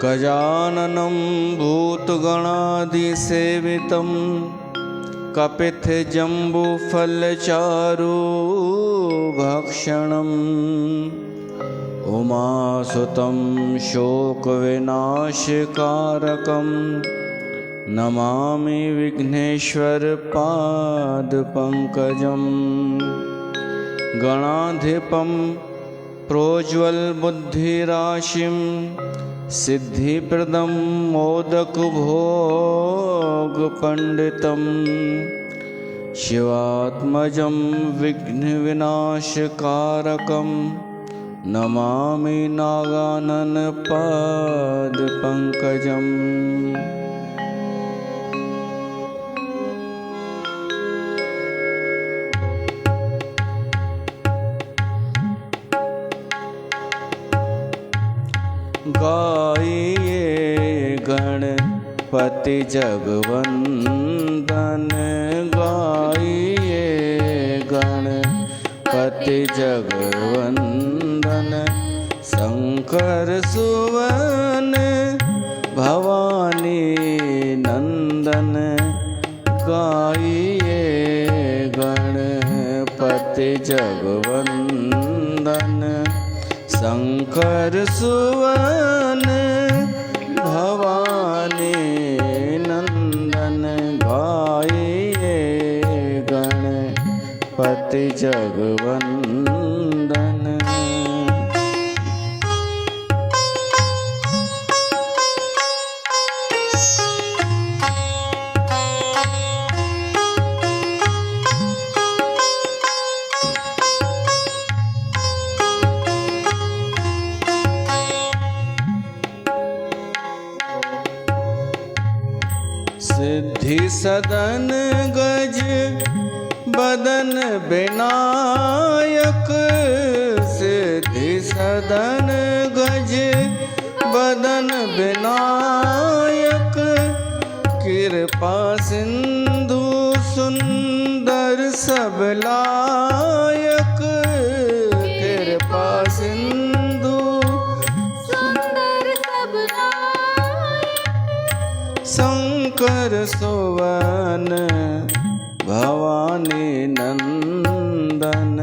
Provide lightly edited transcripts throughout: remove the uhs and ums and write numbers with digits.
गजाननं भूतगणादिसेवितं कपित्थजम्बूफलचारुभक्षणम् उमासुतं शोकविनाशकारकं नमामि विघ्नेश्वरपादपङ्कजं। गणाधिपं प्रोज्वलबुद्धिराशिं सिद्धिप्रदं मोदकभोगपण्डितं शिवात्मजं विघ्नविनाशकारकं नमामि नागाननपादपङ्कजम्। गाइए गणपति जगवंदन, गाइए गणपति जगवंदन, शंकर सुवन भवानी नंदन। गाइए गणपति जगवंदन, शंकर सुवन भवानी नंदन। गाइए गणपति जगवंदन। सिद्धि सदन गज बदन विनायक, सिद्धि सदन गज बदन विनायक, कृपा सिंधु सुंदर सब लायक, कृपा सिंधु सुंदर सब लायक, शंकर सुवन भवानी नंदन,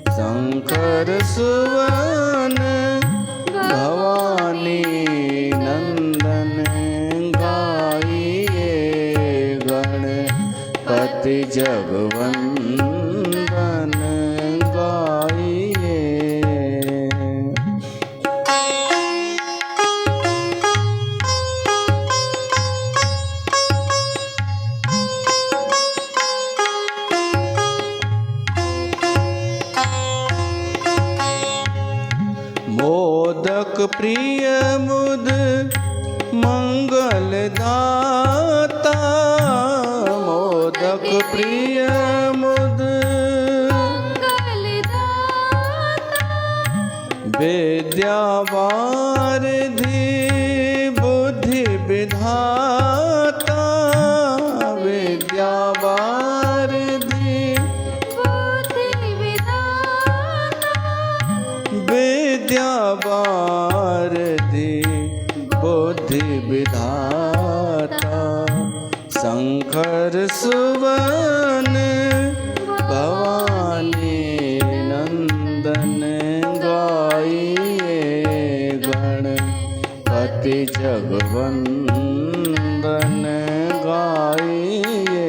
शंकर सुवन भवानी नंदन। गाइए गणपति जगवंदन, गाइए। मोदक प्रिय मुद मंगलदाता, मोदक प्रिय मुद मंगलदाता, विद्यावारिधि बुद्धि विधाता, विद्यावारिधि बुद्धि विधाता, विद्यावारिधि बुद्धि विधाता, शंकर सुवन भवानी नंदन। गाइए गणपति जगवंदन, गाइए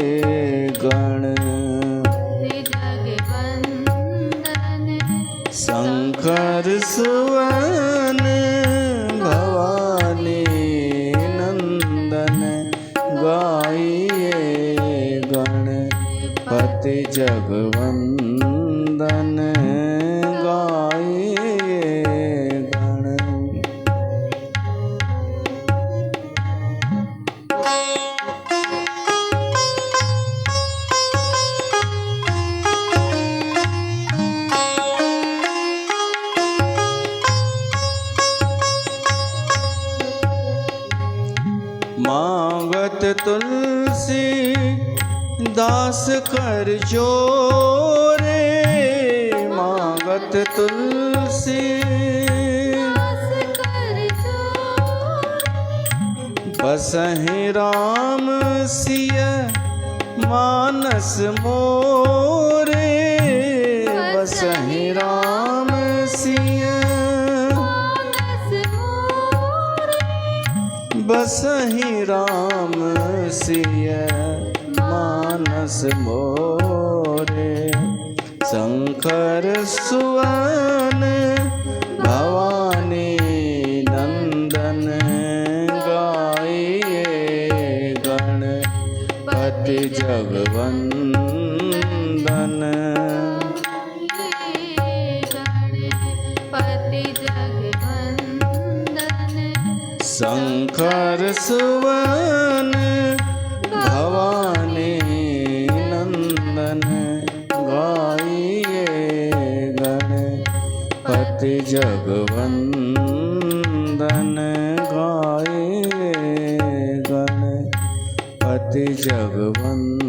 गणपति जगवंदन, शंकर सुवन भवानी नंदन। गाइए गणपति जगवंदन, गाइए गण। मांगत तुलसी दास कर जोरे मांगत तुलसी बसहि राम सिय मानस मोरे बसहि राम सिय बसहि राम सिय मानस मोरे शंकर सुवन भवानी नंदन गाइए गणपति जगवंदन शंकर सुवन भवानी नंदन गाइए गणपति जगवंदन गाइए गणपति जगवंदन।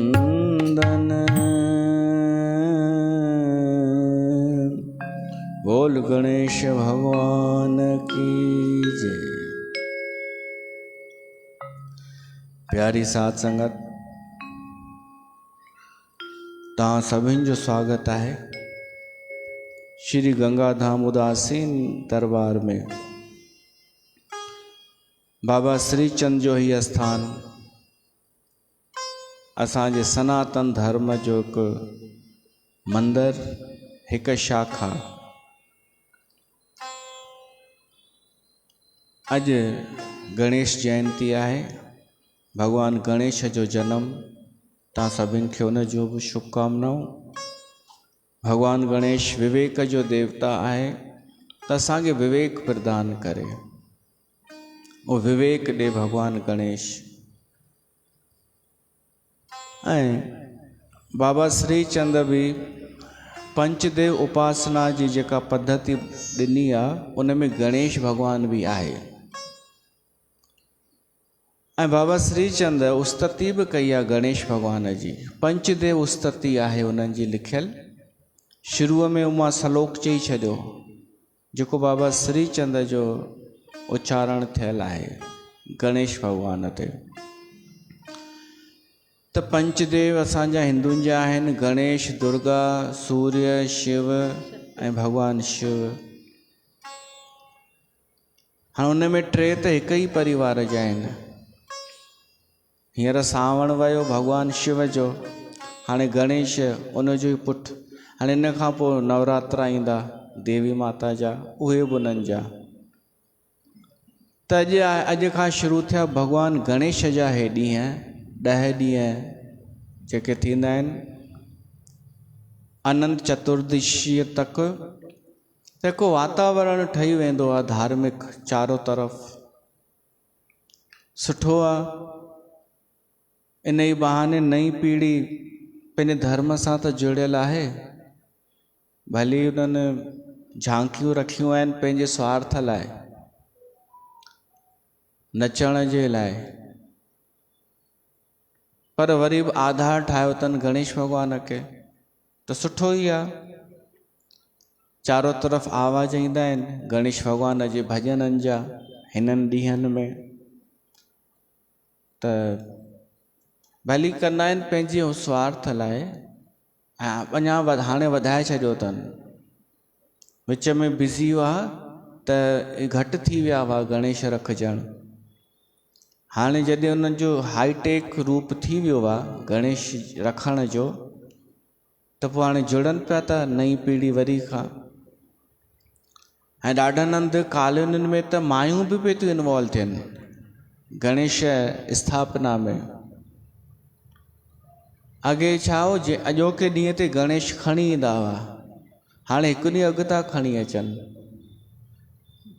बोल गणेश भगवान की जय। प्यारी साध संगत, तव्हां सभिनि जो स्वागत है श्री गंगाधाम उदासीन दरबार में। बाबा श्रीचंद जो ही स्थान असांजे सनातन धर्म जो एक मंदिर, एक शाखा। अज गणेश जयंती है। भगवान गणेश जो जन्म तव्हां सभिनि खे उन जो भी शुभकामनाऊं। भगवान गणेश विवेक जो देवता है, तो असांखे विवेक प्रदान करे। वो विवेक दे भगवान गणेश। बाबा श्रीचंद भी पंचदेव उपासना जी जेका पद्धति ॾिनी आहे उन में गणेश भगवान भी आहे। बाबा श्रीचंद उस्तति भी कई आहे गणेश भगवान जी। पंचदेव उस्तति आहे उन्हनि जी लिखियल। शुरू में उमा श्लोक चई छॾियो जेको बाबा श्रीचंद जो उच्चारण थियल आहे गणेश भगवान ते। तो पंचदेव असांजा हिंदुनि जा आहिनि गणेश, दुर्गा, सूर्य, शिव ऐं भगवान शिव। हाँ उन में टे तो एक ही परिवार जा आहिनि। हींअर सावण वियो भगवान शिव जो, हाणे गणेश उन जो ही पुट। हाणे इन खां पोइ नवरात्रा ईंदा देवी माता जा, उहे बि उन्हनि जा। त अॼु खां शुरू थिया भगवान गणेश जा हे ॾींहं, 10 ॾींहं जेके थींदा आहिनि अनंत चतुर्दशीअ तक। त हिकु वातावरण ठही वेंदो आहे धार्मिक, चारों तरफ़ सुठो आहे। इन ई बहाने नई पीढ़ी पंहिंजे धर्म सां त जुड़ियल आहे। भली उन्हनि झांकियूं रखियूं आहिनि पंहिंजे स्वार्थ लाइ, नचण जे लाइ, पर वरी बि आधार ठाहियो अथनि गणेश भॻवान खे। त सुठो ई आहे। चारों तरफ़ आवाज़ ईंदा आहिनि गणेश भॻवान जे भॼननि जा हिननि ॾींहंनि में। त भली कंदा आहिनि पंहिंजे स्वार्थ लाइ। अञा हाणे वधाए छॾियो अथनि। विच में बिज़ी हुआ त घटि थी विया हुआ गणेश रखजण। हाणे जॾहिं उन्हनि जो हाईटेक रूप थी वियो आहे गणेश रखण जो, त पोइ हाणे जुड़नि पिया था नई पीढ़ी वरी खां। ऐं ॾाढनि हंधि कॉलोनियुनि में त मायूं बि पियूं थियूं इन्वॉल्व थियनि गणेश स्थापना में। अॻे छा हो, जे अॼोके ॾींहं ते गणेश खणी ईंदा हुआ, हाणे हिकु ॾींहुं अॻु था खणी अचनि।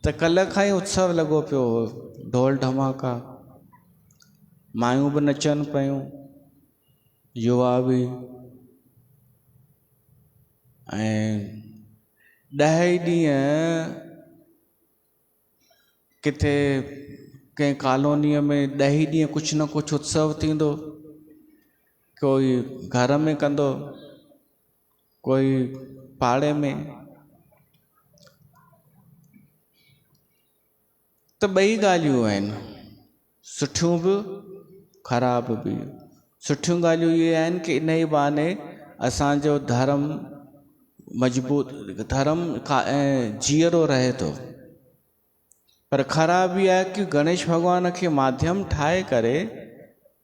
त कल्ह खां ई उत्सव लॻो पियो हो, ढोल धमाका, मायूं बि नचनि पियूं, युवा बि। ऐं 10 ॾींहं किथे कंहिं कॉलोनीअ में 10 ॾींहं कुझु न कुझु उत्सव थींदो। कोई घर में कंदो, कोई पाड़े में। त ॿई ॻाल्हियूं आहिनि, सुठियूं बि ख़राब बि। सुठियूं ॻाल्हियूं इहे आहिनि कि इन ई बहाने असांजो धर्म मजबूत, धर्म जीअरो रहे थो। पर ख़राब इहा आहे कि गणेश भॻवान खे माध्यम ठाहे करे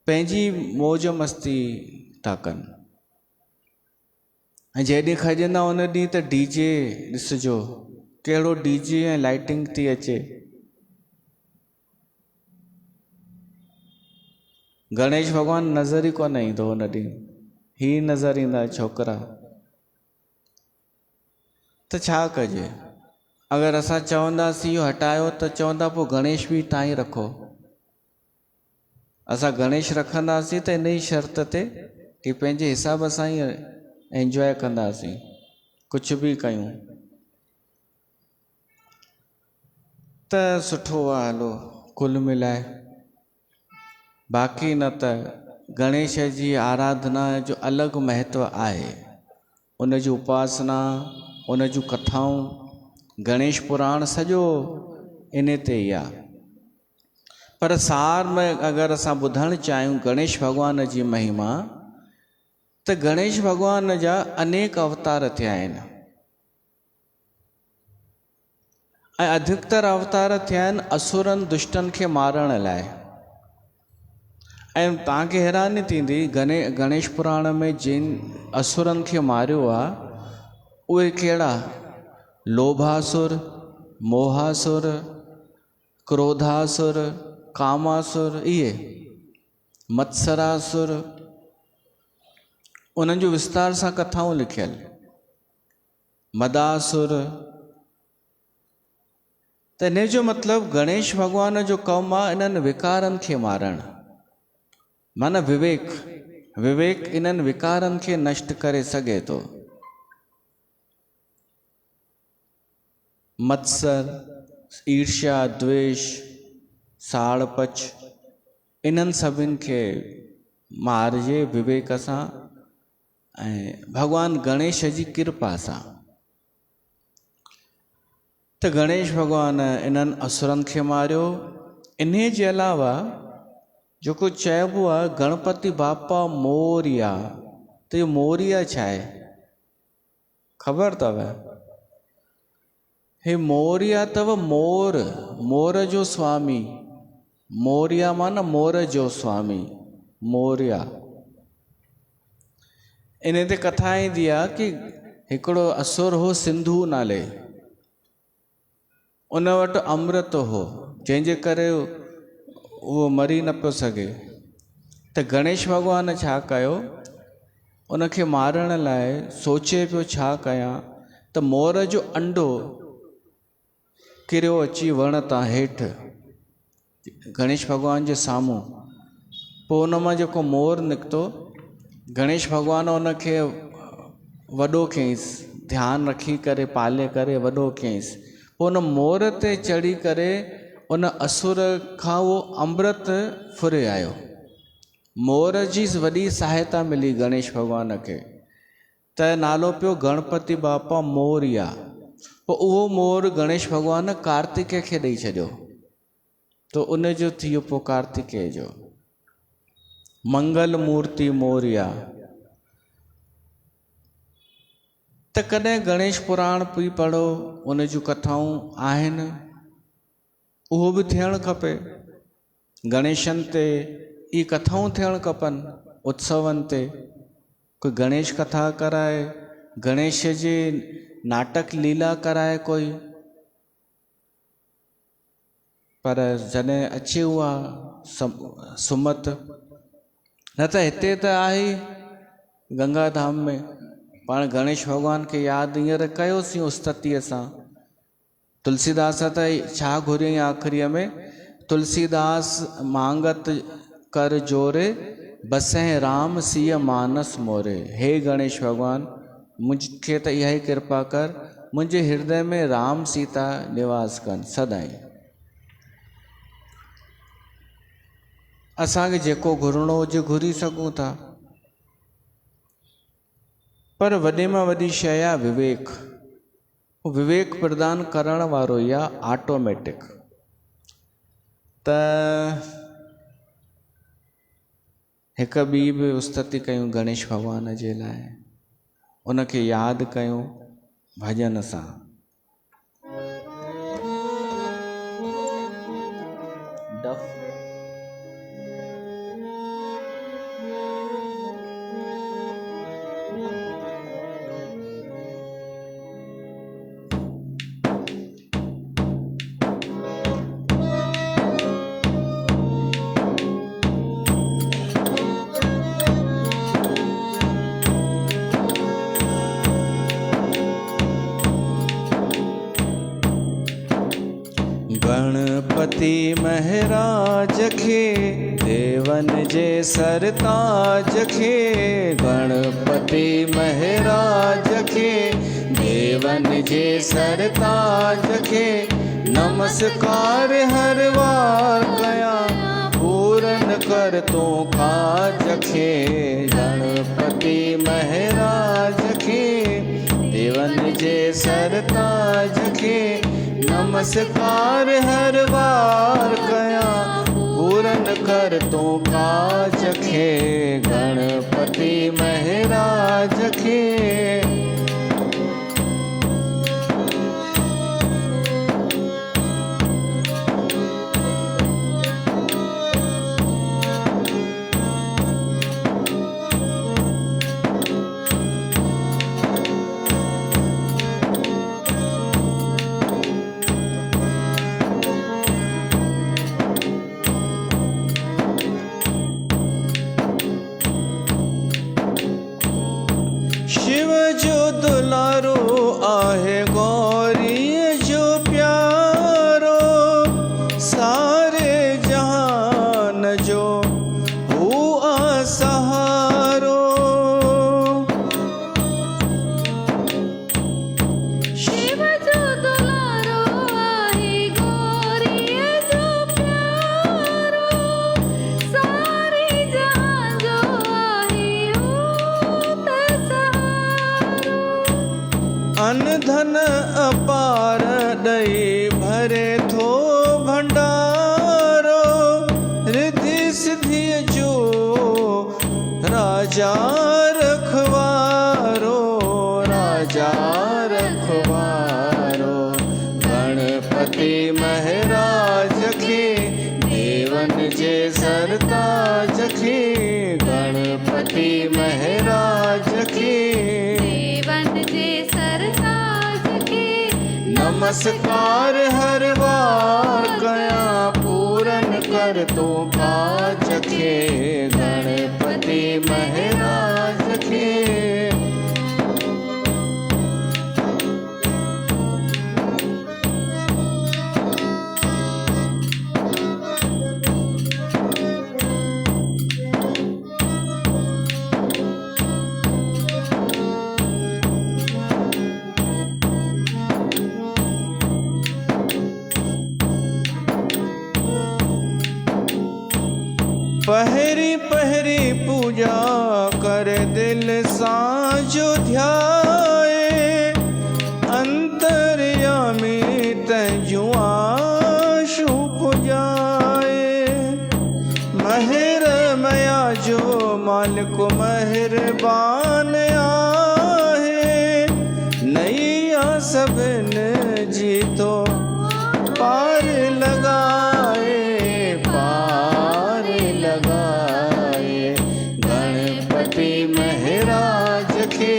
पंहिंजी मौज मस्ती था कनि। ऐं जंहिं ॾींहुं खजंदा उन ॾींहुं त डीजे ॾिसिजो, कहिड़ो डीजे ऐं लाइटिंग थी अचे। गणेश भॻवान नज़र ई कोन ईंदो उन ॾींहुं, ही नज़र ईंदा छोकिरा। त छा कजे? अगरि असां चवंदासीं इहो हटायो त चवंदा पोइ गणेश बि तव्हां ई रखो। असां गणेश रखंदासीं त इन ई शर्त ते कि पंहिंजे हिसाब सां ई एंजॉय कंदासीं, कुझु बि कयूं त सुठो आहे। हलो कुल मिलाए, बाक़ी न त गणेश जी आराधना जो अलॻि महत्व आहे। उन जी उपासना, उन जूं कथाऊं, गणेश पुराण सॼो इन ते ई आहे। पर सार में अगरि असां ॿुधणु चाहियूं गणेश भॻवान जी महिमा, त गणेश भॻवान जा अनेक अवतार थिया आहिनि ऐं अधिकतर अवतार थिया आहिनि असुरनि दुष्टनि खे मारण लाइ। ऐं तव्हांखे हैरानी थींदी, गणेश पुराण में जिन असुरनि खे मारियो आहे उहे कहिड़ा? लोभासुर, मोहासुर, क्रोधासुर, कामासुर, इहे मत्सरासुर। उन्हनि जो विस्तार सां कथाऊं लिखियल। मदासुर। त इन जो मतिलबु गणेश भॻवान जो कमु आहे इन्हनि विकारनि खे मारणु, माना विवेक इन्हनि विकारनि खे नष्ट करे सघे थो। मत्सर, ईर्ष्या, द्वेष, साड़पच, इन्हनि सभिनि खे मारिजे विवेक सां ऐं भॻवान गणेश जी कृपा सां। त गणेश भॻवान इन्हनि असुरनि खे मारियो। इन जे अलावा जेको चइबो आहे गणपति बापा मोरिया, त इहो मोरिया छा आहे ख़बर अथव? हे मोरिया अथव मोर जो स्वामी। मोरिया माना मोर जो स्वामी, मोरिया। इन ते कथा ईंदी आहे कि हिकिड़ो असुर हो सिंधु नाले, उन वटि अमृत हो जंहिंजे करे उहो मरी न पियो सघे। त गणेश भॻवान छा कयो, उनखे मारण लाइ सोचे पियो छा कयां, त मोर जो अंडो किरियो अची वण तां हेठि गणेश भॻवान जे साम्हूं। पोइ उन मां जेको मोर निकितो, गणेश भॻवान उनखे वॾो कयईंसि, ध्यानु रखी करे पाले करे वॾो कयईंसि। पोइ उन मोर ते चढ़ी करे उन असुर खां उहो अमृत फुरे आयो। मोर जी वॾी सहायता मिली गणेश भॻवान खे, त नालो पियो गणपति बापा मोरिया। पोइ उहो मोर गणेश भॻवान कार्तिकेय खे ॾेई छॾियो, तो उन जो थी वियो पोइ कार्तिकेय जो मंगल मूर्ति मोरिया। त कॾहिं गणेश पुराण बि पढ़ो, उन जूं कथाऊं आहिनि, उहो बि थियणु खपे। गणेशनि ते ई कथाऊं थियणु खपनि, उत्सवनि ते कोई गणेश कथा कराए, गणेश जे नाटक लीला कराए कोई। पर जॾहिं अचे उहा सुमत, न त हिते त आहे गंगा धाम में। पाण गणेश भॻवान खे यादि हींअर कयोसीं उस्ततीअ सां। तुलसीदास त छा घुरियईं आख़िरीअ में, तुलसीदास मांगत कर जोरे, बसहि राम सिय मानस मोरे। हे गणेश भॻवान, मूंखे त इहा ई कृपा कर, मुंहिंजे हृदय में राम सीता निवास कनि सदाईं। असांखे जेको घुरिणो हुजे घुरी सघूं था। पर वॾे मां वॾी शइ आहे विवेक। विवेक प्रदान करण वारो ई आहे ऑटोमेटिक। त हिकु ॿी बि उस्तति कयूं गणेश भॻवान जे लाइ, उनखे यादि कयूं भॼन सां। गणपति महाराज खे देवन जे सरताज खे, गणपति महाराज खे देवन जे सरताज खे, नमस्कार हर वार कया पूरन कर तो काज खे। गणपति महाराज खे देवन जे सरताज खे, नमस्कार हर बार कया पूरन कर तो काज खे। गणपति महाराज खे शिव जो दुलारो आहे गौरी जो प्यारो, सारे जहान जो हुआ सहारो। शिव जो दुलारो आहे गौरी जो प्यारो, सारे जहान जो आहे होत सहारो। अन धन अपार दई भरे थो भंडारो, रिद्धि सिद्धि जो राजा रखवारो, राजा रखवारो। गणपति महाराज खे देवन जे सरताज खे, गणपति महाराज खे देवन जे सरताज खे, नमस्कार हर बार कया पूरन कर तो काज खे। गणपति महाराज खे पहरी पहरी पूजा कर दिल सां जो ध्याए, अंतर्यामी तंजूं आशू पुजाए। महर मया जो मालिक मेहरबान आहे, नैया सभिन जी तो पार लगाए, पार लगाए। गणपति महाराज खे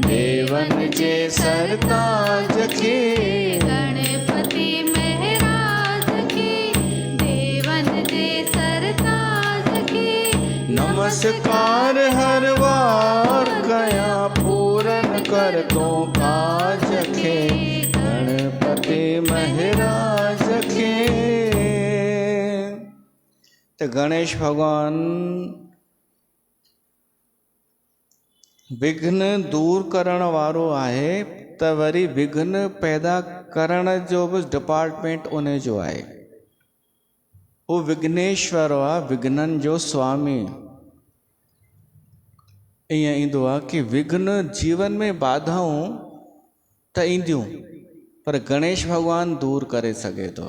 देवन जे सरताज खे, गणपति महाराज खे देवन जे सरताज खे, नमस्कार हर वार कया पूरन कर तो काज खे। गणपति महाराज खे। तो गणेश भगवान विघ्न दूर करण वारो आहे, त वरी विघ्न पैदा करण जो बि डिपार्टमेंट उन जो आहे। वो विघ्नेश्वर आहे, विघ्नन जो स्वामी। ईअं ईंदो आहे कि विघ्न जीवन में बाधाऊं त ईंदियूं पर गणेश भॻवानु दूर करे सघे थो।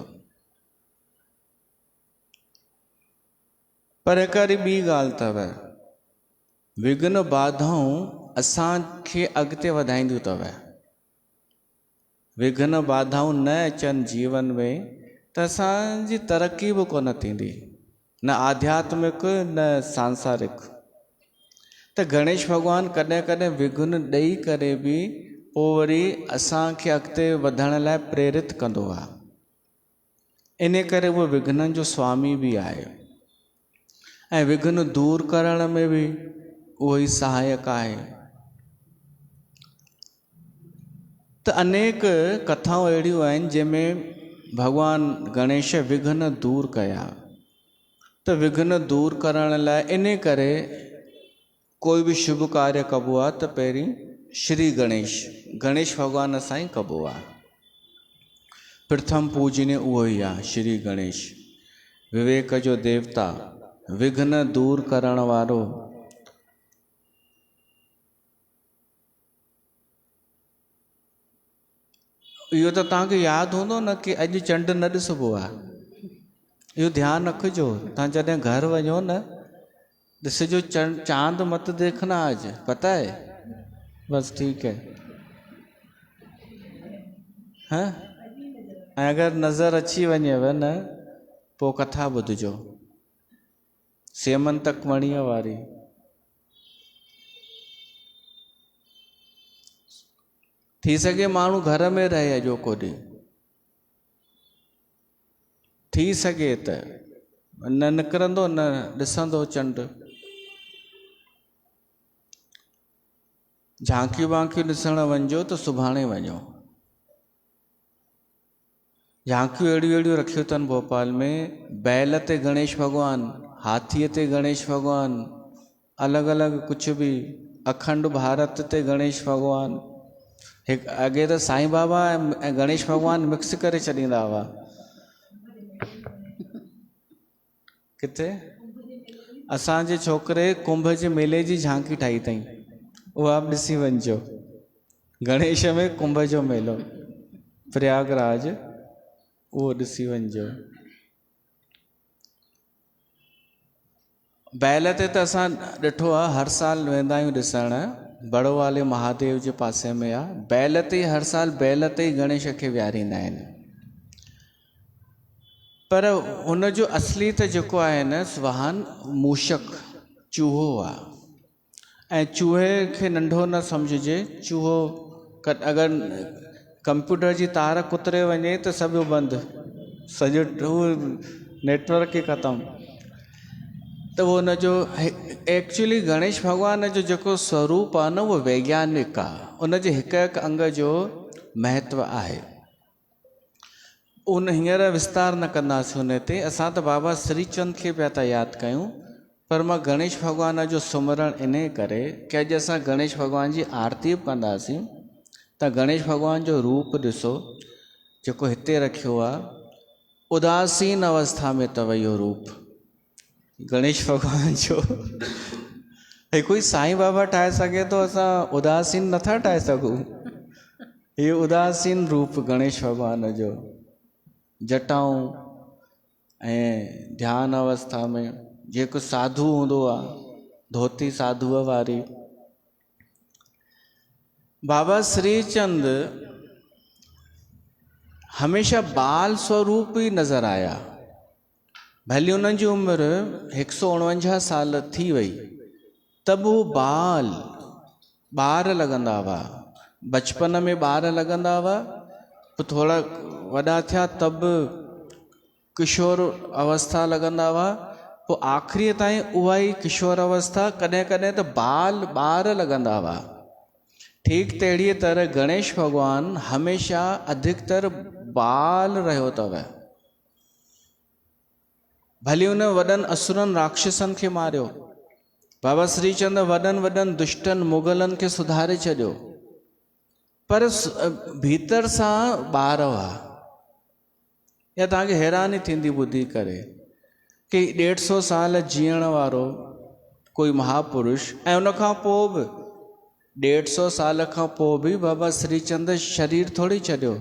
पर हिकिड़ी ॿी ॻाल्हि अथव, विघ्न बाधाऊं असांखे अॻिते वधाईंदियूं अथव। विघ्न बाधाऊं न अचनि जीवन में त असांजी तरक़ी बि कोन थींदी, न आध्यात्मिक न सांसारिक। त गणेश भॻवानु कॾहिं कॾहिं विघ्न ॾेई करे बि पोइ वरी असांखे अॻिते वधण लाइ प्रेरित कंदो आहे। इन करे उहो विघ्ननि जो स्वामी बि आहे ऐं विघ्न दूर करण में बि उहो ई सहायक आहे। त अनेक कथाऊं अहिड़ियूं आहिनि जंहिंमें भॻवानु गणेश विघ्न दूर कया। त विघ्न दूर करण लाइ इन करे कोई बि शुभ कार्य कबो आहे त पहिरीं श्री गणेश भॻवान सां ई कबो आहे। प्रथम पूजनीय उहो ई आहे श्री गणेश, विवेक जो देवता, विघ्न दूर करण वारो। इहो त तव्हांखे यादि हूंदो न कि अॼु चंडु न ॾिसबो आहे। इहो ध्यानु रखिजो, तव्हां जॾहिं घर वञो न ॾिसजो चांद मत देखना आज, पता है? बस ठीक है। हाँ, अगर नज़र अची वञेव न पोइ कथा ॿुधजो, सेमंतक मणीअ वारी। थी सघे माण्हू घर में रहे अॼो कोॾे, थी सघे त न निकिरंदो न ॾिसंदो चंडु। झांकियूं वांकियूं ॾिसण वञिजो त सुभाणे वञो। झांकियूं अहिड़ियूं अहिड़ियूं रखियूं अथनि भोपाल में, बैल ते गणेश भॻवानु, हाथीअ ते गणेश भॻवानु, अलॻि अलॻि कुझु बि, अखंड भारत ते गणेश भॻवानु। हिकु अॻे त साईं बाबा ऐं गणेश भॻवानु मिक्स करे छॾींदा हुआ। किथे? असांजे छोकिरे कुंभ जे मेले जी झांकी ठाही अथई, उहा बि ॾिसी वञिजो। गणेश में कुंभ जो मेलो प्रयागराज, उहो ॾिसी वञिजो। बैल ते त असां ॾिठो आहे, हर साल वेंदा आहियूं ॾिसण, बड़ो वाले महादेव जे पासे में आहे। बैल ते हर साल बैल ते ई गणेश खे विहारींदा आहिनि। पर हुनजो असली त जेको आहे न वाहन मूषक, चूहो आहे। ऐं चूहे खे नंढो न सम्झिजे। चूहो अगरि कंप्यूटर जी तार कुतरे वञे त सभु बंदि, सॼो नेटवर्क ई ख़तमु। त उहो हुनजो एक्चुअली गणेश भॻवान जो जेको स्वरूप आहे न उहो वैज्ञानिक आहे। उनजे हिकु हिकु अंग जो महत्व आहे। उन हींअर विस्तार न कंदासीं हुन ते। असां त बाबा श्रीचंद खे पिया था यादि कयूं, पर मां गणेश भॻवान जो सुमरण इन करे कि अॼु असां गणेश भॻवान जी आरती बि कंदासीं त गणेश भॻवान जो रूप ॾिसो जेको हिते रखियो आहे। उदासीन अवस्था में अथव इहो रूप गणेश भॻवान जो। हिकु ई साईं बाबा ठाहे सघे थो, असां उदासीन नथा ठाहे सघूं। इहो उदासीन रूप गणेश भॻवान जो, जटाऊं ऐं ध्यान अवस्था में जेको साधू हूंदो आहे, धोती साधूअ वारी। बाबा श्रीचंद हमेशा बाल स्वरूप ई नज़र आया। भली उन्हनि जी उमिरि 149 साल थी वई, त बि उहे ॿार लॻंदा हुआ। बचपन में ॿार लॻंदा हुआ, पोइ थोरा वॾा थिया तब किशोर अवस्था लॻंदा हुआ, पोइ आख़िरीअ ताईं उहा ई किशोर अवस्था, कॾहिं कॾहिं त ॿार लॻंदा हुआ। ठीक तहिड़ीअ तरह गणेश भॻवान हमेशा अधिकतर बाल रहियो अथव। भली हुन वॾनि असुरनि राक्षसनि खे मारियो, बाबा श्रीचंद वॾनि दुष्टनि मुगलनि खे सुधारे छॾियो, पर भीतर सां ॿार हुआ। या तव्हांखे हैरानी थींदी ॿुधी करे कि 150 साल जीअण वारो कोई महापुरुष, ऐं उन खां पोइ बि 150 साल खां पोइ बि बाबा श्रीचंद शरीर थोड़ी छॾियो,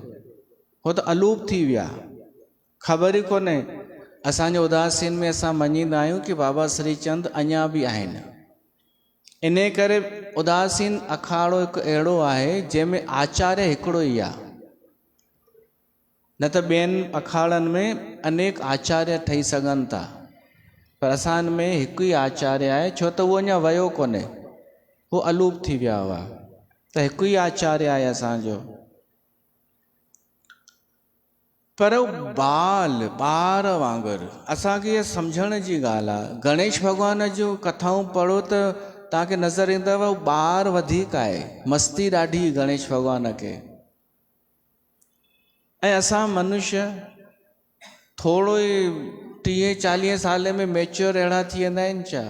हो त अलूप थी विया। ख़बर ई कोन्हे, असांजे उदासीन में असां मञींदा आहियूं कि बाबा श्रीचंद अञा बि आहिनि। इन करे उदासीन अखाड़ो हिकु अहिड़ो आहे जंहिंमें आचार्य हिकिड़ो ई आहे, न त ॿियनि अखाड़नि में अनेक आचार्य ठही सघनि था, पर असां में हिकु ई आचार्य आहे, छो त उहो अञा वियो कोन्हे, उहो अलूप थी विया हुआ, त हिकु ई आचार्य आहे असांजो। पर ॿार वांगुरु असांखे इहा सम्झण जी ॻाल्हि आहे। गणेश भॻवान जूं कथाऊं पढ़ो त तव्हांखे नज़र ईंदव ॿार वधीक आहे, मस्ती ॾाढी गणेश भॻवान खे। ऐं असां मनुष्य थोरो ई 30-40 साल में मैच्योर अहिड़ा थी वेंदा आहिनि छा?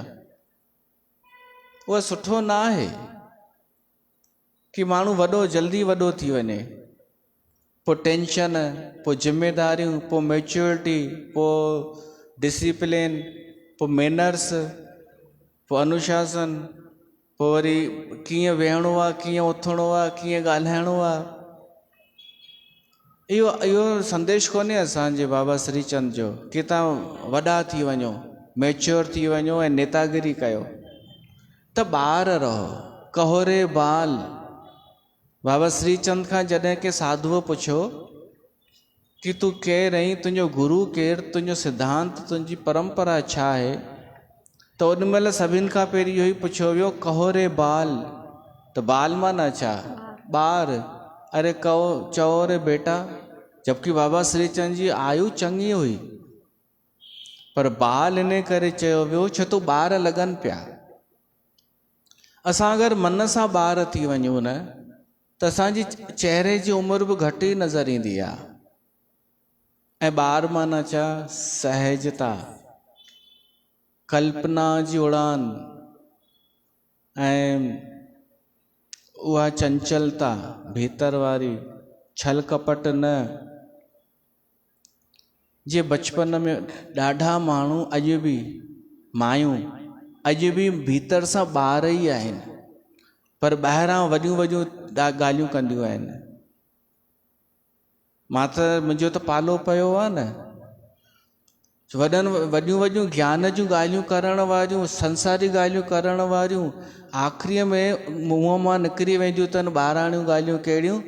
उहो सुठो न आहे कि माण्हू वॾो जल्दी वॾो थी वञे, पोइ टेंशन, पोइ जिम्मेदारियूं, पोइ मैच्योरिटी, पोइ डिसिप्लिन, पोइ मैनर्स, पोइ अनुशासन, पोइ वरी कीअं वेहणो आहे, कीअं उथणो आहे, कीअं ॻाल्हाइणो आहे। इहो संदेश कोन्हे असांजे बाबा श्रीचंद जो कि तव्हां वॾा थी वञो, मैच्योर थी वञो ऐं नेतागिरी कयो। त ॿार रहो, कहो रे बाल। बाबा श्रीचंद खां जॾहिं के साधुअ पुछियो कि तूं केरु आहीं, तुंहिंजो गुरु केरु, तुंहिंजो सिद्धांत, तुंहिंजी परंपरा छा आहे, त ओॾी महिल सभिनि खां पहिरीं इहो ई पुछियो वियो, कहो रे बाल। त बाल माना छा? ॿार। अरे कहो, चओ रे बेटा। जबकि बाबा श्रीचंद जी आयु चङी हुई, पर बाल इन करे चयो वियो छो त ॿार लॻनि पिया। असां अगरि मन सां ॿार थी वञूं न, त असांजी चहिरे जी उमिरि बि घटि ई नज़र ईंदी आहे। ऐं ॿार माना छा? सहजता, कल्पना जी उड़ान, ऐं उहा चंचलता भीतर वारी, छल कपट न। जे बचपन में ॾाढा माण्हू अॼु बि, मायूं अॼु बि भीतर सां ॿार ई आहिनि, पर ॿाहिरां वॾियूं वॾियूं ॻाल्हियूं कंदियूं आहिनि। मुंहिंजो त पालो पियो आहे न, वॾियूं वॾियूं ज्ञान जूं ॻाल्हियूं करण वारियूं, संसारी ॻाल्हियूं करण वारियूं, आख़िरीअ में मुंहं मां निकिरी वेंदियूं अथनि ॿाराणियूं ॻाल्हियूं। कहिड़ियूं?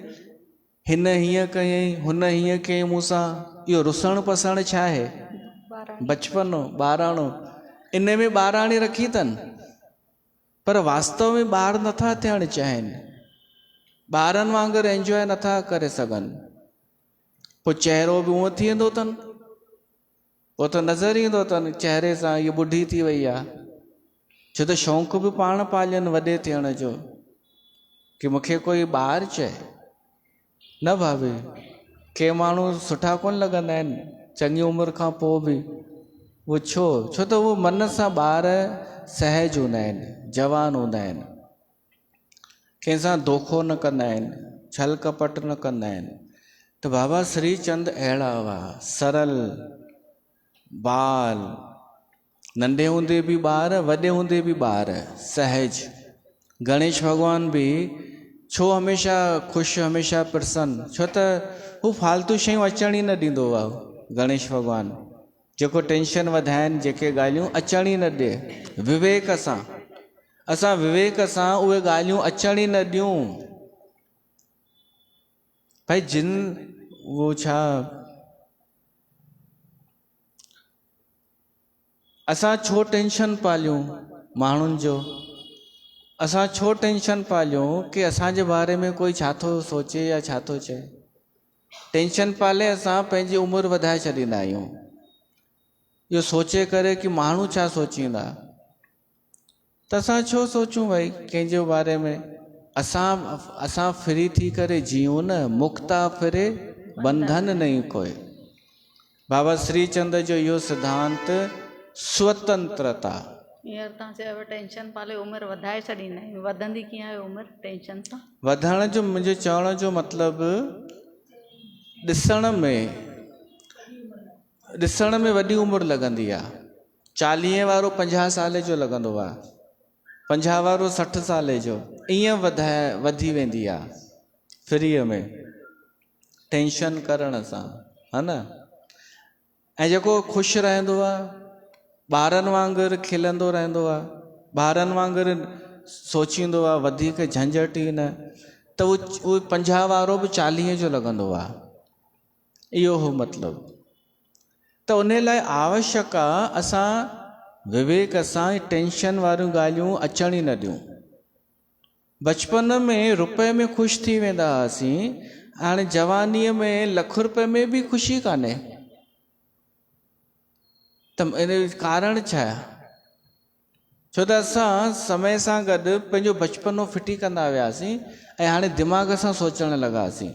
हिन हीअं कयईं, हुन हीअं कयईं मूंसां। इहो रुसण पसण छा आहे? बचपनो, ॿाराणो। इन में ॿाराणी रखी अथनि, पर वास्तव में ॿार नथा थियणु चाहिनि, ॿारनि वांगुरु एंजॉय नथा करे सघनि। पोइ चहिरो बि उहो थी वेंदो अथनि, पोइ त नज़र ईंदो अथनि चहिरे सां हीअ ॿुढी थी वई आहे, छो त शौक़ु बि पाण पालियनि वॾे थियण जो, कि मूंखे कोई ॿार चए। न भाभी, के माण्हू सुठा कोन लॻंदा आहिनि चङी उमिरि खां पोइ बि। उहो छो त उहो मन सां ॿार सहज हूंदा आहिनि, जवान हूंदा आहिनि, कंहिंसां धोखो न कंदा आहिनि, छल कपट न कंदा आहिनि। त बाबा श्रीचंद अहिड़ा हुआ, सरल बाल, नंढे हूंदे बि ॿार, वॾे हूंदे बि ॿार, सहज। गणेश भॻवान बि छो हमेशह ख़ुशि, हमेशह प्रसन्न? छो त हू फालतू शयूं अचण ई न ॾींदो आहे गणेश भॻवान। जेको टेंशन वधाइनि, जेके ॻाल्हियूं अचण ई न ॾिए, विवेक सां। असां विवेक सां उहे ॻाल्हियूं अचण ई न ॾियूं। भाई जिन वो छा, असां छो टेंशन पालियूं माण्हुनि जो? असां छो टेंशन पालियूं कि असांजे बारे में कोई छा थो सोचे या छा थो चए? टेंशन पाले असां पंहिंजी उमिरि वधाए छॾींदा आहियूं, इहो सोचे करे कि माण्हू छा सोचींदा। त असां छो सोचूं भाई कंहिंजे बारे में? असां फ्री थी करे जियूं न, मुक्ता फिरे बंधन नहीं कोई। बाबा श्रीचंद जो इहो सिद्धांत स्वतंत्रता। हींअर तव्हां चयो टेंशन पाले उमिरि वधाए छॾींदा आहियूं, वधंदी कीअं आहे उमिरि टेंशन सां? वधण जो मुंहिंजे चवण जो मतिलबु ॾिसण में वॾी उमिरि लॻंदी आहे। 40 वारो 50 साल जो लॻंदो आहे, 50 वारो 60 साले जो ईअं वधी वेंदी आहे फ्रीअ में टेंशन करण सां, है न। ऐं जेको ख़ुशि रहंदो आहे, ॿारनि वांगुरु खिलंदो रहंदो आहे, ॿारनि वांगुरु सोचींदो आहे, वधीक झंझट ई न, त उहो 50 वारो बि 40 जो लॻंदो आहे। इहो हो मतिलबु। त उन लाइ आवश्यक आहे असां विवेक सां टेंशन वारियूं ॻाल्हियूं अचण ई न ॾियूं। बचपन में रुपए में ख़ुशि थी वेंदा हुआसीं, हाणे जवानीअ में लख रुपए में बि ख़ुशी कान्हे। त इन कारण छा आहे? छो त असां समय सां गॾु पंहिंजो बचपनो फिटी कंदा वियासीं ऐं हाणे दिमाग़ सां सोचणु लॻासीं।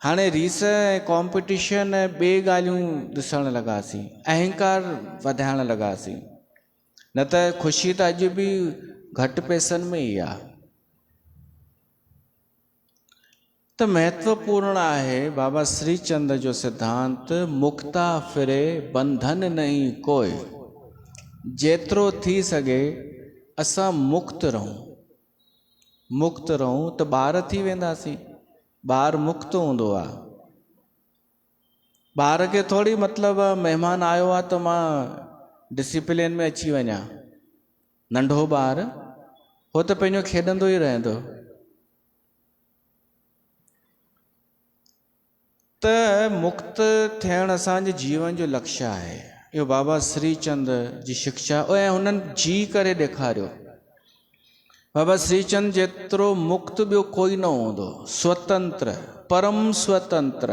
हाणे रीस ऐं कॉम्पिटिशन ऐं ॿिए ॻाल्हियूं ॾिसणु लॻासीं, अहंकार वधाइणु लॻासीं। न त ख़ुशी त अॼु बि घटि पैसनि में ई आहे। त महत्वपूर्ण आहे बाबा श्रीचंद जो सिद्धांत, मुक्ता फिरे बंधन नहीं कोई। जेतिरो थी सघे असां मुक्त रहूं। मुक्त रहूं त ॿार थी वेंदासीं। ॿार मुक्त हूंदो आहे। ॿार खे थोरी मतिलबु महिमान आयो आहे त मां डिसिप्लिन में अची वञा। नंढो ॿार हो त पंहिंजो खेॾंदो ई रहंदो। त मुक्त थियणु असांजे जीवन जो लक्ष्य आहे। इहो बाबा श्रीचंद जी शिक्षा ऐं हुननि जी करे ॾेखारियो। बाबा श्रीचंद जेतिरो मुक्त ॿियो कोई न हूंदो, स्वतंत्र, परम स्वतंत्र,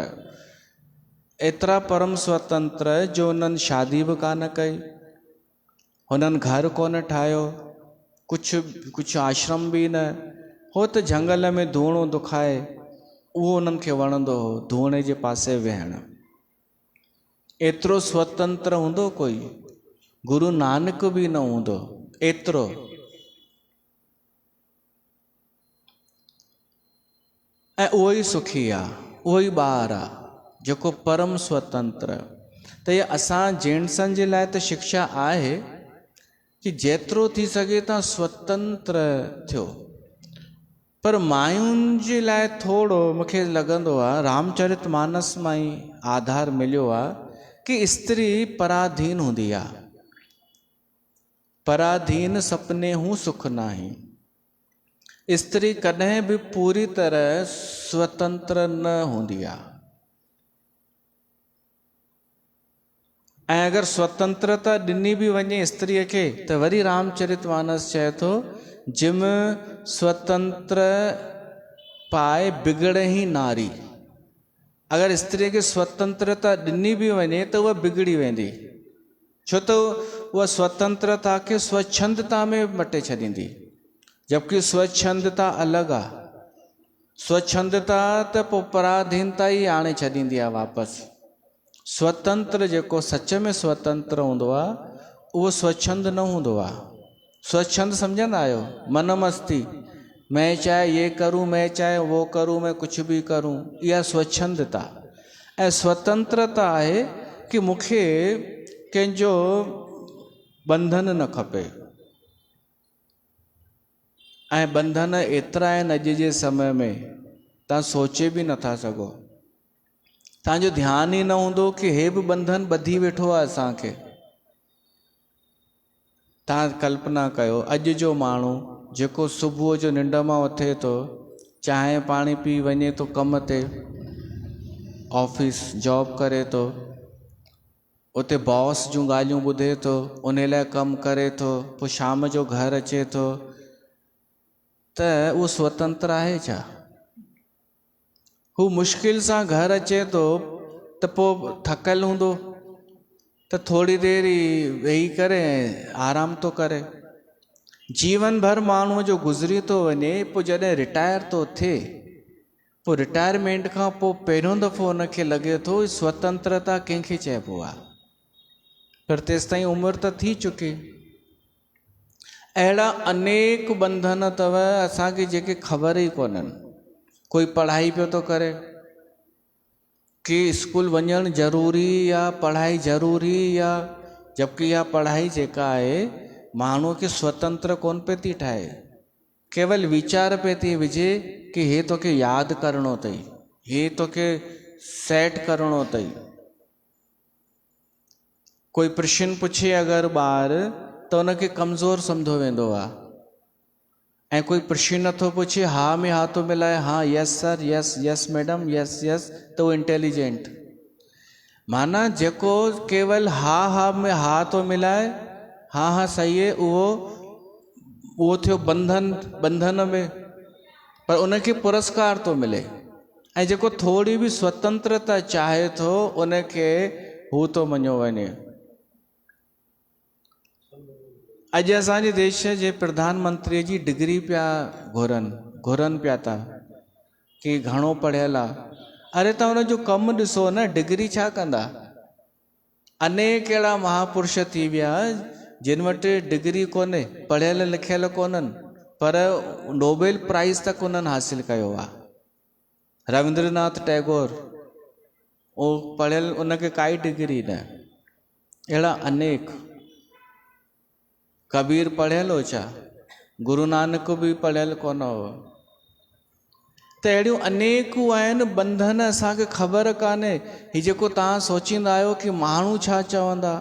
एतिरा परम स्वतंत्र जो हुननि शादी बि कान कई, हुननि घर कोन ठाहियो, कुझु आश्रम बि न हो। त झंगल में धूणो दुखाए उहो उन्हनि खे वणंदो हो, धूणे जे पासे वेहणु। एतिरो स्वतंत्र हूंदो कोई? गुरु नानक बि न हूंदो एतिरो। ऐं उहो ई सुखी आहे, उहो ई ॿार आहे जेको परम स्वतंत्र। त इहा असां जेंट्सनि जे लाइ त शिक्षा आहे कि जेतिरो थी सघे तव्हां स्वतंत्र थियो। पर मायुनि जे लाइ थोरो मूंखे लॻंदो आहे, रामचरित मानस मां ई आधार मिलियो आहे कि स्त्री पराधीन हूंदी आहे। पराधीन सपने हूं सुख नाही। स्त्री कॾहिं बि पूरी तरह स्वतंत्र न हूंदी आहे। ऐं अगरि स्वतंत्रता ॾिनी बि वञे स्त्रीअ खे त वरी रामचरित मानस चए थो, जिम स्वतंत्र पाए बिगड़े ही नारी। अगरि स्त्रीअ खे स्वतंत्रता ॾिनी बि वञे त उहा बिगड़ी वेंदी, छो त उहा स्वतंत्रता खे स्वच्छंदता में मटे छॾींदी। जबकि स्वच्छंदता अलॻि आहे। स्वच्छंदता त पोइ पराधीनता ई आणे छॾींदी आहे वापसि। स्वतंत्र जेको सच में स्वतंत्र हूंदो आहे उहो स्वच्छंद न हूंदो आहे। स्वच्छंद सम्झंदा आहियो? मन मस्ती, मैं चाहे ये करूं, मैं चाहे वो करूं, मैं कुछ भी करूं, इहा स्वच्छंदता। ऐं स्वतंत्रता आहे कि मूंखे कंहिंजो बंधन न खपे। ऐं बंधन एतिरा आहिनि अॼु जे समय में, तव्हां सोचे बि नथा सघो। तव्हांजो ध्यानु ई न हूंदो कि हे बि बंधन ॿधी वेठो आहे असांखे। तव्हां कल्पना कयो, अॼु जो माण्हू जेको सुबुह जो निंड मां उथे थो, चांहि पाणी पी वञे थो कम ते, ऑफिस जॉब करे थो, उते बॉस जूं ॻाल्हियूं ॿुधे थो, उन लाइ कमु करे थो, पोइ शाम जो घर अचे थो, त उहो स्वतंत्र आहे छा? हू मुश्किल सां घर अचे थो त पोइ थकल हूंदो त थोरी देरि वेही करे आराम थो करे। जीवन भर माण्हूअ जो गुज़री थो वञे, पोइ जॾहिं रिटायर थो थिए, पोइ रिटायरमेंट खां पोइ पहिरियों दफ़ो हुनखे लॻे थो स्वतंत्रता कंहिंखे चइबो आहे। पर तेसि ताईं उमिरि त थी चुकी। अहिड़ा अनेक बंधन अथव असांखे जेके ख़बर ई कोन्हनि। कोई पढ़ाई पियो थो करे कि स्कूल वञणु ज़रूरी या पढ़ाई ज़रूरी, या जबकि इहा पढ़ाई जेका आहे माण्हूअ खे स्वतंत्र कोन पे थी ठाहे, केवल वीचार पे थी विझे कि हे तोखे यादि करिणो अथई, हे तोखे सेट करिणो अथई। कोई प्रश्न पुछे अगरि ॿार त उनखे कमज़ोर सम्झो वेंदो आहे, ऐं कोई प्रश्न नथो पुछे, हा में हा थो मिलाए, हा yes sir, yes yes madam, yes yes, त उहो इंटेलिजेंट। माना जेको केवल हा में हा थो मिलाए, हा सही है, उहो थियो बंधन में, पर उनखे पुरस्कार थो मिले। ऐं जेको थोड़ी बि स्वतंत्रता चाहे थो उनखे हू थो मञियो वञे। अॼु असांजे देश जे प्रधानमंत्री जी डिग्री पिया घुरनि पिया था कि घणो पढ़ियल आहे। अरे तव्हां हुनजो कमु ॾिसो न, डिग्री छा कंदा? अनेक अहिड़ा महापुरुष थी विया जिन वटि डिग्री कोन्हे, पढ़ियल लिखियल कोन्हनि, पर नोबेल प्राइज़ तक उन्हनि हासिल कयो आहे। रविंद्रनाथ टैगोर, उहो पढ़ियल, उनखे काई डिग्री न। अहिड़ा अनेक, कबीर पढ़ियल हो छा? गुरु नानक बि पढ़ियल कोन हो। त अहिड़ियूं अनेकूं आहिनि बंधन, असांखे ख़बर कान्हे। हीउ जेको तव्हां सोचींदा आहियो कि माण्हू छा चवंदा,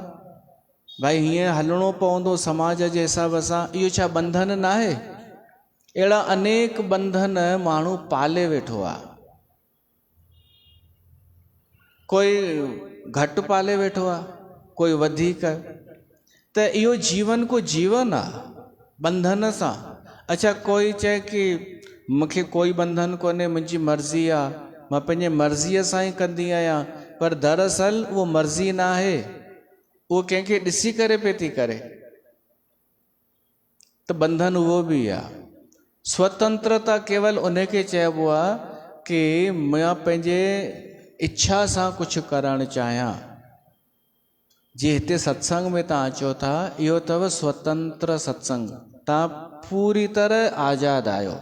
भाई हीअं हलणो पवंदो समाज जे हिसाब सां, इहो छा बंधन न आहे? अहिड़ा अनेक बंधन माण्हू पाले वेठो आहे। कोई घटि पाले वेठो आहे, कोई वधीक। त इहो जीवन को जीवन आहे बंधन सां। अच्छा, कोई चए कि मूंखे कोई बंधन कोन्हे, मुंहिंजी मर्ज़ी आहे, मां पंहिंजे मर्ज़ीअ सां ई कंदी आहियां, पर दरअसल उहो मर्ज़ी न आहे, उहो कंहिंखे ॾिसी करे पे थी करे, त बंधन उहो बि आहे। स्वतंत्रता केवल उनखे चइबो आहे कि मां पंहिंजे इच्छा सां कुझु करणु चाहियां। जी हिते सत्संग में तव्हां अचो था, इहो अथव स्वतंत्र सत्संग। तव्हां पूरी तरह आज़ादु आहियो,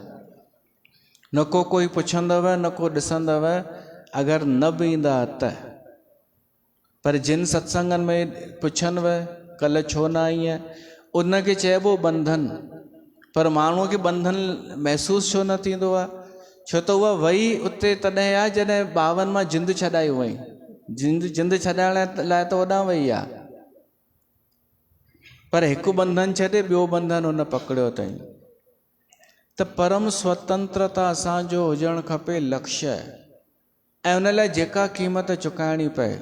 न को कोई पुछंदव, न को ॾिसंदव, अगरि न बि ईंदा त। पर जिन सत्संगनि में पुछनव कल्ह छो न आई आहे, उनखे चइबो बंधन। पर माण्हूअ खे बंधन महसूसु छो न थींदो आहे? छो त उहा वई उते तॾहिं आहे जॾहिं 52 मां जिंद छॾाई हुई। जिंद छॾाइण लाइ त होॾां वई आहे, पर हिकु बंधन छॾे ॿियो बंधन हुन पकड़ियो अथई। त परम स्वतंत्रता असांजो हुजणु खपे लक्ष्य, ऐं उन लाइ जेका क़ीमत चुकाइणी पए।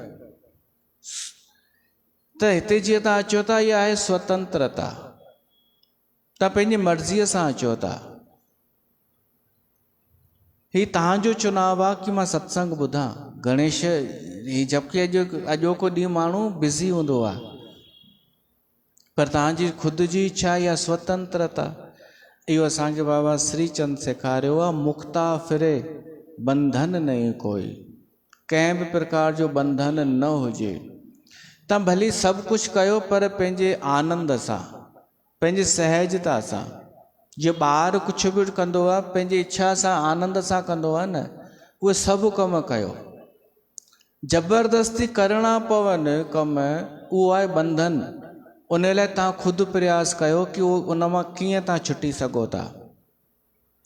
त हिते जीअं तव्हां अचो था, इहा आहे स्वतंत्रता। तव्हां पंहिंजी मर्ज़ीअ सां अचो था। हीउ तव्हांजो चुनाव आहे कि मां सत्संग ॿुधां। गणेश, जबकि अॼोको ॾींहुं माण्हू बिज़ी हूंदो आहे, पर तव्हांजी ख़ुदि जी इच्छा या स्वतंत्रता, इहो असांखे बाबा श्रीचंद सेखारियो आहे। मुक्ता फिरे बंधन नहीं कोई, कंहिं बि प्रकार जो बंधन न हुजे। तव्हां भली सभु कुझु कयो, पर पंहिंजे आनंद सां, पंहिंजे सहजता सां। जीअं ॿार कुझु बि कंदो आहे पंहिंजी इच्छा सां, आनंद सां कंदो आहे न, उहे सभु कम कयो। ज़बरदस्ती करणा पवनि कम, उहो आहे बंधन। उन लाइ तव्हां ख़ुदि प्रयास कयो कि उन मां कीअं तव्हां छुटी सघो था।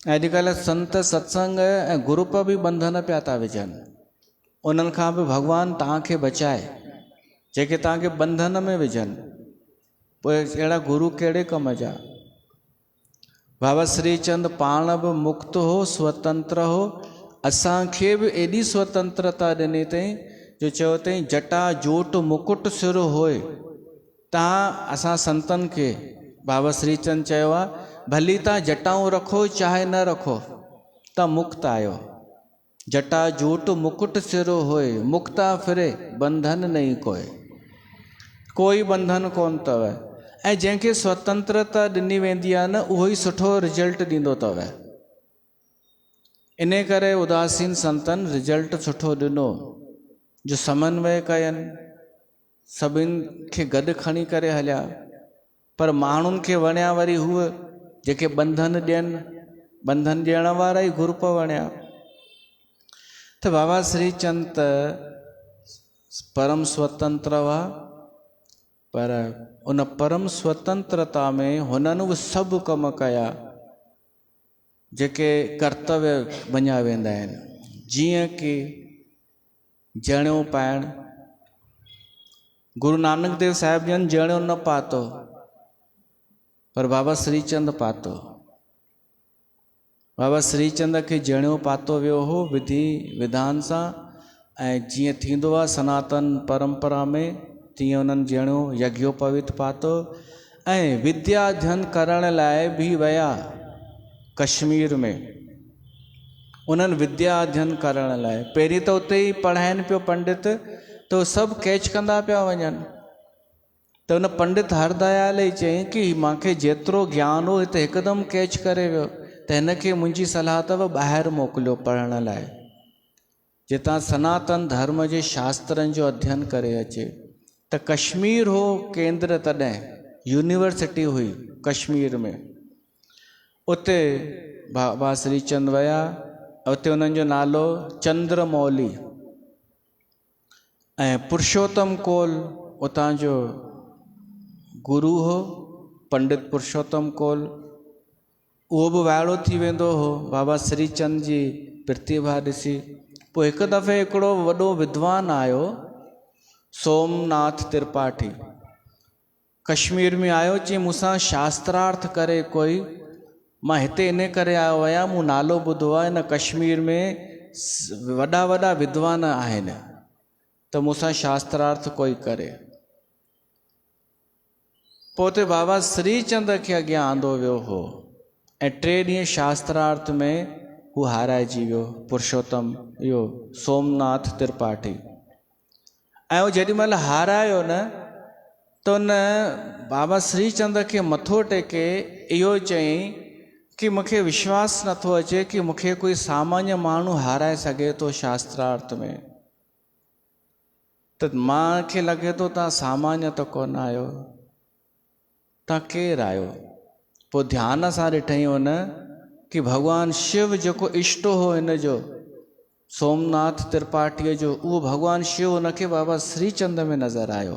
अॼुकल्ह संत सत्संग ऐं ग्रुप बि बंधन पिया था विझनि, उन्हनि खां बि भॻवानु तव्हांखे बचाए, जेके तव्हांखे बंधन में विझनि। पोइ अहिड़ा गुरू कहिड़े कम जा? बाबा श्रीचंद पाण बि मुक्त हो, स्वतंत्र हो। असांखे बि एॾी स्वतंत्रता ॾिनी अथई जो चयो अथई जटा जोट मुकुट सिर होए। तव्हां असां संतनि खे बाबा श्रीचंद चयो आहे, भली तव्हां जटाऊं रखो चाहे न रखो, तव्हां मुक्त आहियो। जटा जोट मुकुट सिर होए, मुक्ता फिरे बंधन नहीं कोई। कोई बंधन कोन अथव। ऐं जंहिंखे स्वतंत्रता ॾिनी वेंदी आहे न, उहो ई सुठो रिजल्ट ॾींदो अथव। इन करे उदासीन संतनि रिजल्ट सुठो ॾिनो, जो समन्वय कयनि, सभिनि खे गॾु खणी करे हलिया। पर माण्हुनि खे वणिया वरी हूअ जेके बंधन ॾियनि, बंधन ॾियण वारा ई ग्रुप वणिया। त बाबा श्रीचंद परम स्वतंत्र हुआ, पर उन परम स्वतंत्रता में हुननि उहे सभु कम कया जेके कर्तव्य मञिया वेंदा आहिनि, जीअं कि जणियो पाइणु। गुरु नानक देव साहिब जन जणियो न पातो, पर बाबा श्रीचंद पातो। बाबा श्रीचंद खे जणियो पातो वियो हो विधि विधान सां, ऐं जीअं थींदो आहे सनातन परंपरा में, तीअं उन्हनि जणियो यज्ञोपवीत पातो ऐं विद्या अध्ययन करण लाइ बि विया कश्मीर में। उन्हनि विद्या अध्ययन करण लाइ पहिरीं त उते ई पढ़ाइनि पियो पंडित, तो सभु कैच कंदा पिया वञनि। त उन पंडित हरदयाल ई चयईं कि मूंखे जेतिरो ज्ञान हो हिते हिकदमि कैच करे वियो, त हिनखे मुंहिंजी सलाह अथव ॿाहिरि मोकिलियो पढ़ण लाइ, जितां सनातन धर्म जे शास्त्रनि जो अध्ययन करे अचे। त कश्मीर हो केंद्र, तॾहिं यूनिवर्सिटी हुई कश्मीर में। उते बाबा श्रीचंद विया, उते उन्हनि जो नालो चंद्रमौली ऐं पुरुषोत्तम कोल उतां जो गुरु हो, पंडित पुरुषोत्तम कोल। उहो बि वाइड़ो थी वेंदो हो बाबा श्रीचंद जी प्रतिभा ॾिसी। पोइ हिकु दफ़े हिकिड़ो वॾो विद्वान आयो, सोमनाथ त्रिपाठी, कश्मीर में आयो, चई मूंसां शास्त्रार्थ करे कोई, मां हिते इन करे आयो आहियां, मूं नालो ॿुधो आहे हिन कश्मीर में वॾा वॾा विद्वान आहिनि, त मूंसां शास्त्रार्थ कोई करे। पोइ उते बाबा श्रीचंद खे अॻियां आंदो वियो हो ऐं 3 ॾींहं शास्त्रार्थ में हू हाराइजी वियो, पुरुषोत्तम इहो सोमनाथ त्रिपाठी। ऐं उहो जेॾी महिल हारायो न, त उन बाबा श्रीचंद खे मथो टेके इहो चयईं कि मूंखे विश्वास नथो अचे कि मूंखे कोई सामान्य माण्हू हाराए सघे थो शास्त्रार्थ में। त मूंखे लॻे थो तव्हां सामान्य त कोन आहियो, तव्हां केरु आहियो? पोइ ध्यान सां ॾिठईं हुन कि भॻवानु शिव जेको इष्ट हो हिन जो, सोमनाथ त्रिपाठीअ जो, उहो भॻवानु शिव हुनखे बाबा श्रीचंद में नज़र आयो।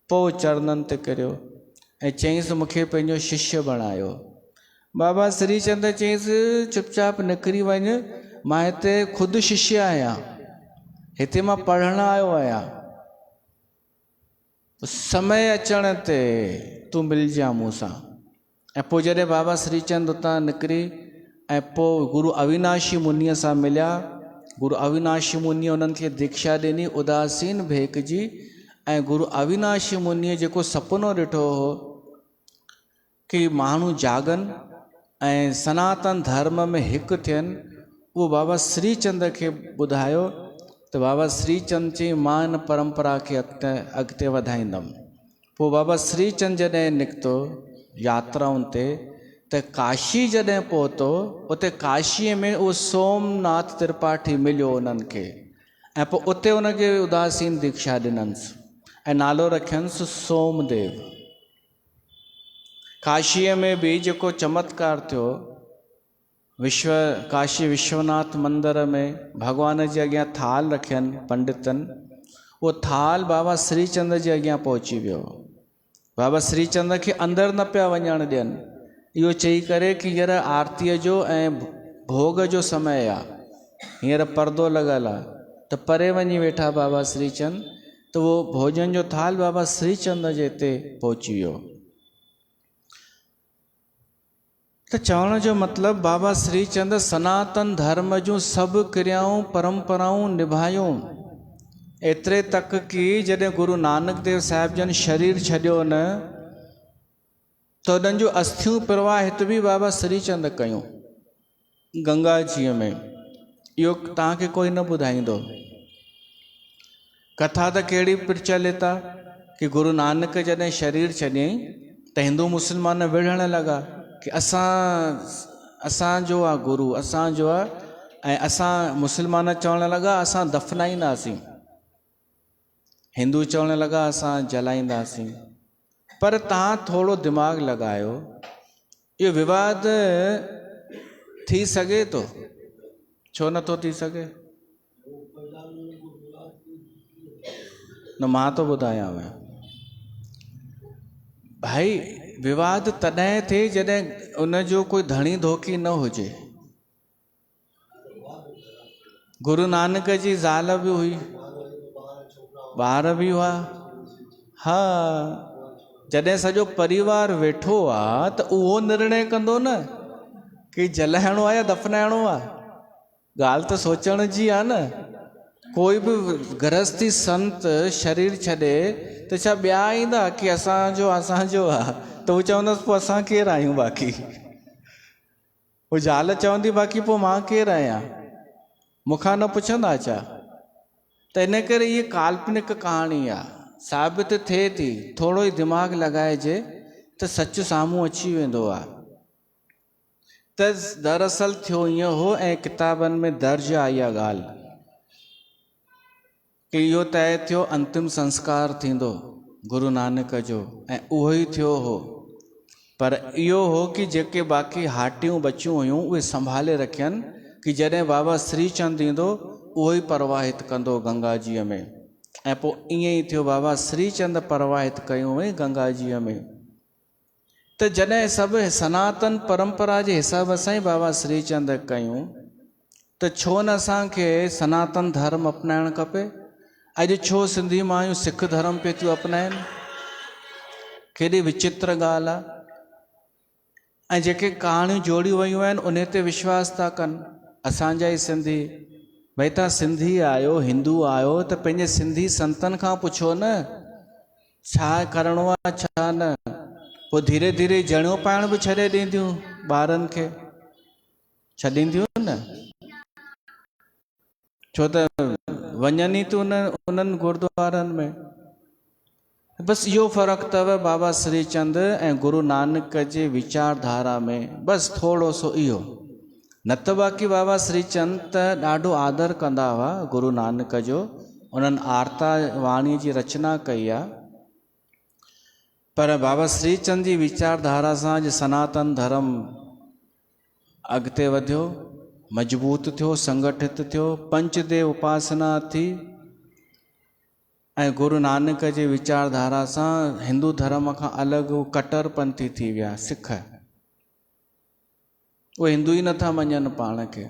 पोइ चरणनि ते किरियो ऐं चयईंसि मूंखे पंहिंजो शिष्य बणायो। बाबा श्रीचंद चयईंसि चुपचाप निकिरी वञ, मां हिते ख़ुदि शिष्य आहियां, हिते मां पढ़णु आयो आहियां, समय अचण ते तूं मिलजां मूंसां। ऐं पोइ जॾहिं बाबा श्रीचंद उतां निकिरी ऐं पोइ गुरु अविनाशी मुनीअ सां मिलिया, गुरु अविनाशी मुनीअ उन्हनि खे दीक्षा ॾिनी उदासीन भेक जी। ऐं गुरु अविनाशी मुनीअ जेको सपनो ॾिठो हो कि माण्हू जागनि ऐं सनातन धर्म में हिकु थियनि, उहो बाबा श्रीचंद खे ॿुधायो। त बाबा श्रीचंद चई मां हिन परंपरा खे अॻिते वधाईंदुमि। पोइ बाबा श्रीचंद जॾहिं निकितो यात्राउनि ते, त काशी जॾहिं पहुतो, उते काशीअ में उहो सोमनाथ त्रिपाठी मिलियो उन्हनि खे, ऐं पोइ उते उनखे उदासीन दीक्षा ॾिनसि ऐं नालो रखियसि सोमदेव। काशीअ में बि जेको चमत्कार थियो, काशी विश्वनाथ मंदिर में भॻवान जे अॻियां थाल रखियनि पंडितनि, उहो थाल बाबा श्रीचंद जे अॻियां पहुची वियो। बाबा श्रीचंद खे अंदरि न पिया वञणु ॾियनि, इहो चई करे कि हींअर आरतीअ जो ऐं भोग जो समय आहे, हींअर परदो लॻल आहे, त परे वञी वेठा बाबा श्रीचंद। त उहो भोजन जो थाल बाबा श्रीचंद जे हिते पहुची वियो। त चवण जो मतिलबु बाबा श्रीचंद सनातन धर्म जूं सभु क्रियाऊं परंपराऊं निभायूं, एतिरे तक कि जॾहिं गुरु नानक देव साहिब जन शरीर छॾियो न, त उन्हनि जूं अस्थियूं प्रवाहित बि बाबा श्रीचंद कयूं गंगा जीअ में। इहो तव्हांखे कोई न ॿुधाईंदो। कथा त कहिड़ी प्रचलित आहे कि गुरु नानक जॾहिं शरीर छॾियईं त हिंदू मुस्लमान विढ़ण लॻा कि असांजो आहे गुरु, असांजो आहे, ऐं असां मुस्लमान चवण लॻा असां दफ़नाईंदासीं, हिंदू चवण लॻा असां जलाईंदासीं। पर तव्हां थोरो दिमाग़ लॻायो, इहो विवाद थी सघे थो, छो नथो थी सघे? न मां थो ॿुधायांव, भाई विवाद तॾहिं थिए जॾहिं उनजो कोई धणी धोखी न हुजे। गुरु नानक जी ज़ाल बि हुई, ॿार बि हुआ, हा। जॾहिं सॼो परिवार वेठो आहे त उहो निर्णय कंदो न कि जलाइणो आहे या दफ़नाइणो आहे। ॻाल्हि त सोचण जी आहे न। कोई बि गृहस्थी संत शरीर छॾे त छा ॿिया ईंदा कि असांजो आहे, त हू चवंदसि पोइ असां केरु आहियूं बाक़ी। हू ज़ाल चवंदी बाक़ी पोइ मां केरु आहियां, मूंखां न पुछंदा छा? त इन करे इहे काल्पनिक कहाणी आहे, साबित थिए थी। थोरो ई दिमाग़ लॻाइजे त सच साम्हूं अची वेंदो आहे। त दरअसल थियो ईअं हो ऐं किताबनि में दर्ज आहे इहा ॻाल्हि कि इहो तय थियो अंतिम संस्कार थींदो गुरु नानक जो, ऐं उहो ई थियो हो। पर इहो हो कि जेके बाक़ी हाटियूं बचियूं हुयूं उहे संभाले रखियनि कि जॾहिं बाबा श्रीचंद ईंदो उहो ई प्रवाहित कंदो गंगा जीअ में। ऐं पोइ ईअं ई थियो, बाबा श्रीचंद प्रवाहित कयूं हुई गंगा जीअ में। त जॾहिं सभु सनातन परंपरा जे हिसाब सां ई बाबा श्रीचंद कयूं त छो न असांखे सनातन धर्म अपनाइणु खपे? अॼु छो सिंधी मायूं सिख धर्म पे थियूं अपनाइनि? केॾी विचित्र ॻाल्हि आहे। ऐं जेके कहाणियूं जोड़ियूं वयूं आहिनि उन ते विश्वास था कनि असांजा ई सिंधी। भई तव्हां सिंधी आहियो, हिंदू आहियो, त पंहिंजे सिंधी संतनि खां पुछो न छा करिणो आहे छा न। पोइ धीरे धीरे जणियो पाइण बि छॾे ॾींदियूं ॿारनि खे, छॾींदियूं न। छो त वञनि ई थियूं उन्हनि गुरुद्वारनि में। बसि इहो फ़र्क़ु अथव बाबा श्रीचंद ऐं गुरु नानक जे वीचारधारा में, बसि थोरो सो इहो। न त बाक़ी बाबा श्रीचंद त ॾाढो आदर कंदा हुआ गुरु नानक जो, उन्हनि आरता वाणी जी रचना कई आहे। पर बाबा श्रीचंद जी वीचारधारा सां अॼु सनातन धर्म अॻिते वधियो, मजबूत थियो, संगठित थियो, पंचदेव उपासना थी। ऐं गुरु नानक जे वीचारधारा सां हिंदू धर्म खां अलॻि कट्टरपंथी थी विया सिख। उहे हिंदू ई नथा मञनि पाण खे।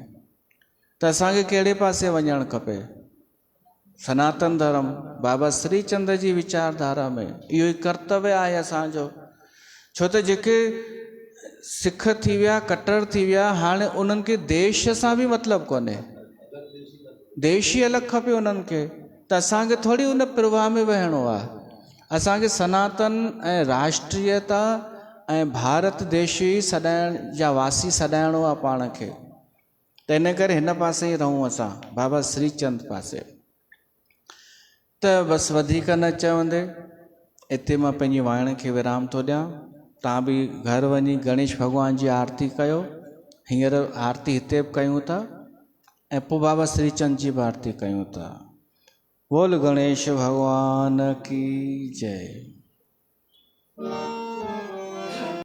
त असांखे कहिड़े पासे वञणु खपे? सनातन धर्म, बाबा श्रीचंद जी वीचारधारा में। इहो ई कर्तव्य आहे असांजो। छो त जेके सिख थी विया, कट्टर थी विया, हाणे उन्हनि खे देश सां बि मतिलबु कोन्हे। देश ई अलॻि खपे उन्हनि खे। त असांखे थोरी उन प्रवाह में वहिणो आहे। असांखे सनातन ऐं राष्ट्रीयता ऐं भारत देश ई सॾाइण जा वासी सॾाइणो आहे पाण खे। त इन करे हिन पासे ई रहूं असां, बाबा श्रीचंद पासे। त बसि वधीक न चवंदे हिते मां पंहिंजी वाणी खे विराम थो ॾियां। तव्हां बि घर वञी गणेश भॻवान जी आरती कयो। हींअर आरती हिते बि कयूं था ऐं पोइ बाबा श्रीचंद जी बि आरती कयूं था। बोल गणेश भगवान की जय।